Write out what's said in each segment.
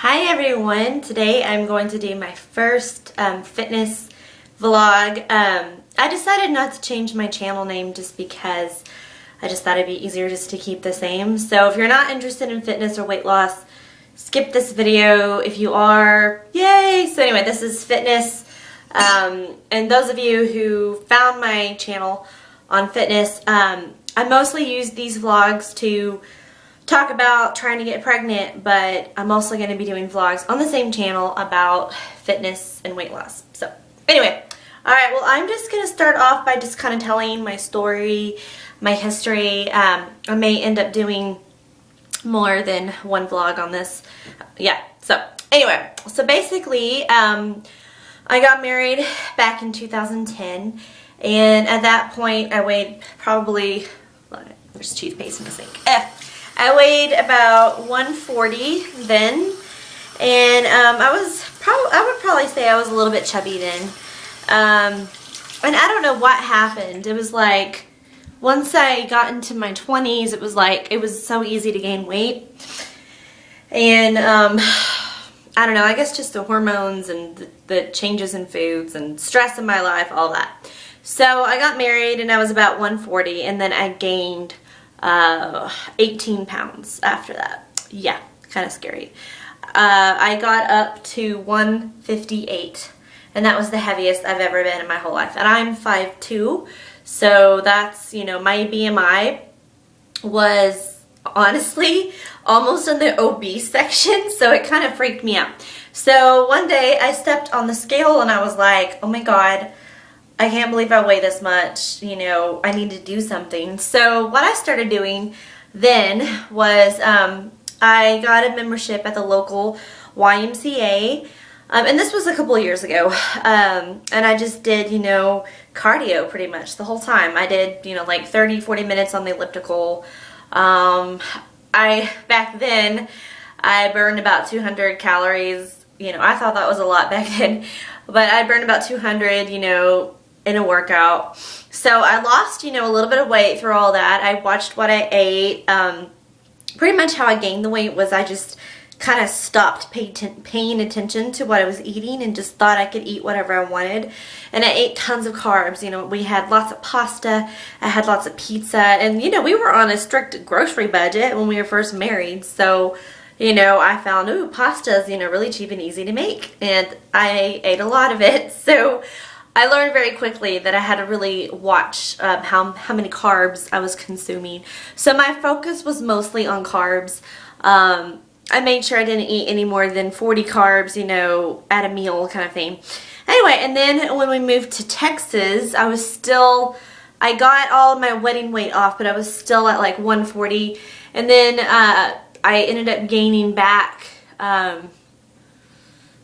Hi everyone! Today I'm going to do my first fitness vlog. I decided not to change my channel name just because I just thought it'd be easier just to keep the same. So if you're not interested in fitness or weight loss, skip this video. If you are, yay! So anyway, this is fitness. And those of you who found my channel on fitness, I mostly use these vlogs to talk about trying to get pregnant, but I'm also going to be doing vlogs on the same channel about fitness and weight loss. So anyway, alright, well I'm just going to start off by just kind of telling my story, my history. I may end up doing more than one vlog on this. Yeah, so anyway, so basically I got married back in 2010, and at that point I weighed probably, there's toothpaste in the sink. I weighed about 140 then, and I would probably say I was a little bit chubby then. And I don't know what happened. It was like once I got into my 20s, it was like it was so easy to gain weight. And I don't know, I guess just the hormones and the changes in foods and stress in my life, all that. So I got married and I was about 140, and then I gained 18 pounds after that. Yeah, kind of scary. I got up to 158, and that was the heaviest I've ever been in my whole life. And I'm 5'2", so that's, you know, my BMI was honestly almost in the obese section, so it kind of freaked me out. So one day I stepped on the scale and I was like, oh my god, I can't believe I weigh this much, you know, I need to do something. So what I started doing then was I got a membership at the local YMCA, and this was a couple of years ago, and I just did, you know, cardio pretty much the whole time. I did, you know, like 30-40 minutes on the elliptical. Back then, I burned about 200 calories, you know, I thought that was a lot back then, but I burned about 200, you know, in a workout. So I lost, you know, a little bit of weight through all that. I watched what I ate. Pretty much how I gained the weight was I just kind of stopped paying attention to what I was eating and just thought I could eat whatever I wanted. And I ate tons of carbs. You know, we had lots of pasta, I had lots of pizza, and you know, we were on a strict grocery budget when we were first married. So, you know, I found, ooh, pasta is, you know, really cheap and easy to make, and I ate a lot of it. So I learned very quickly that I had to really watch how many carbs I was consuming. So my focus was mostly on carbs. I made sure I didn't eat any more than 40 carbs, you know, at a meal kind of thing. Anyway, and then when we moved to Texas, I got all of my wedding weight off, but I was still at like 140. And then I ended up gaining back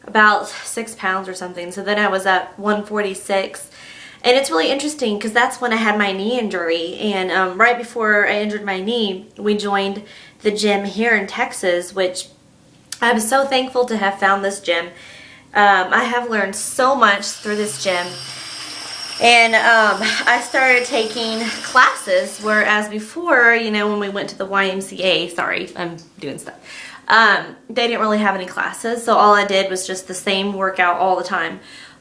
about 6 pounds or something. So then I was at 146. And it's really interesting because that's when I had my knee injury. And right before I injured my knee, we joined the gym here in Texas, which I'm so thankful to have found this gym. I have learned so much through this gym. And I started taking classes, whereas before, you know, when we went to the YMCA, sorry, I'm doing stuff. They didn't really have any classes, so all I did was just the same workout all the time.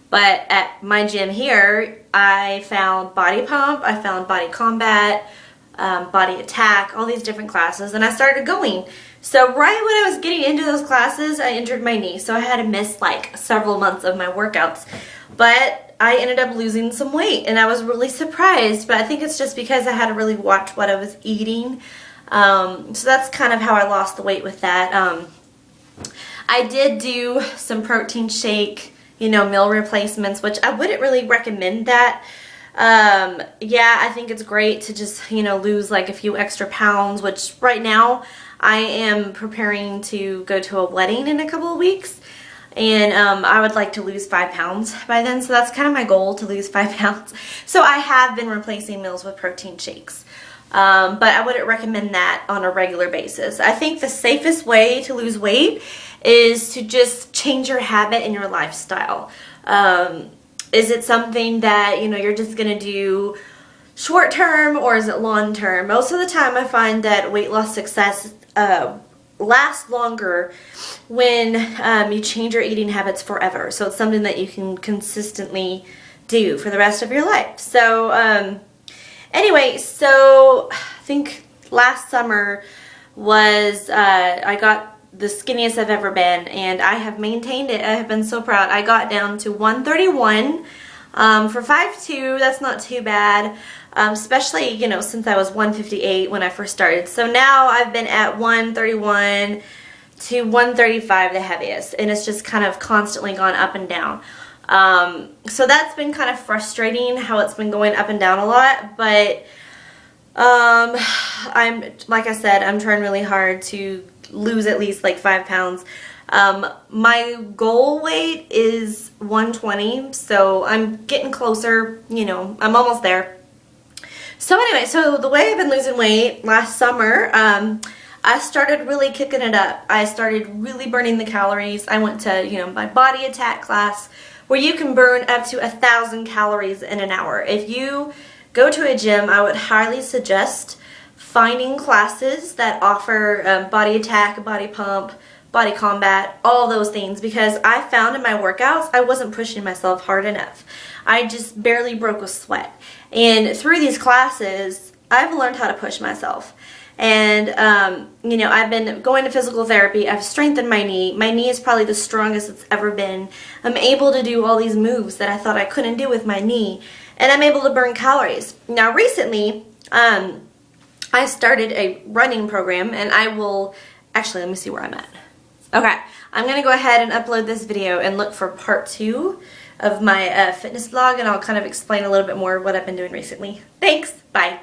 But at my gym here, I found Body Pump, I found Body Combat, Body Attack, all these different classes, and I started going. So right when I was getting into those classes, I injured my knee, so I had to miss like several months of my workouts. But I ended up losing some weight, and I was really surprised, but I think it's just because I had to really watch what I was eating. So that's kind of how I lost the weight with that. I did do some protein shake, you know, meal replacements, which I wouldn't really recommend that. Yeah, I think it's great to just, you know, lose like a few extra pounds, which right now I am preparing to go to a wedding in a couple of weeks. And I would like to lose 5 pounds by then, so that's kind of my goal, to lose 5 pounds. So I have been replacing meals with protein shakes. But I wouldn't recommend that on a regular basis. I think the safest way to lose weight is to just change your habit and your lifestyle. Is it something that, you know, you're just going to do short term, or is it long term? Most of the time I find that weight loss success last longer when you change your eating habits forever. So it's something that you can consistently do for the rest of your life. So anyway, so I think last summer was I got the skinniest I've ever been, and I have maintained it. I have been so proud. I got down to 131 for 5'2". That's not too bad, especially, you know, since I was 158 when I first started. So now I've been at 131 to 135, the heaviest, and it's just kind of constantly gone up and down. So that's been kind of frustrating how it's been going up and down a lot, but like I said, I'm trying really hard to lose at least like 5 pounds. My goal weight is 120, so I'm getting closer, you know, I'm almost there. So anyway, so the way I've been losing weight last summer, I started really kicking it up. I started really burning the calories. I went to, you know, my Body Attack class where you can burn up to 1,000 calories in an hour. If you go to a gym, I would highly suggest finding classes that offer Body Attack, Body Pump, Body Combat, all those things, because I found in my workouts I wasn't pushing myself hard enough. I just barely broke a sweat. And through these classes, I've learned how to push myself. And, you know, I've been going to physical therapy. I've strengthened my knee. My knee is probably the strongest it's ever been. I'm able to do all these moves that I thought I couldn't do with my knee. And I'm able to burn calories. Now, recently, I started a running program, and I will, actually, let me see where I'm at. Okay, I'm going to go ahead and upload this video and look for part 2 of my fitness vlog, and I'll kind of explain a little bit more what I've been doing recently. Thanks, bye.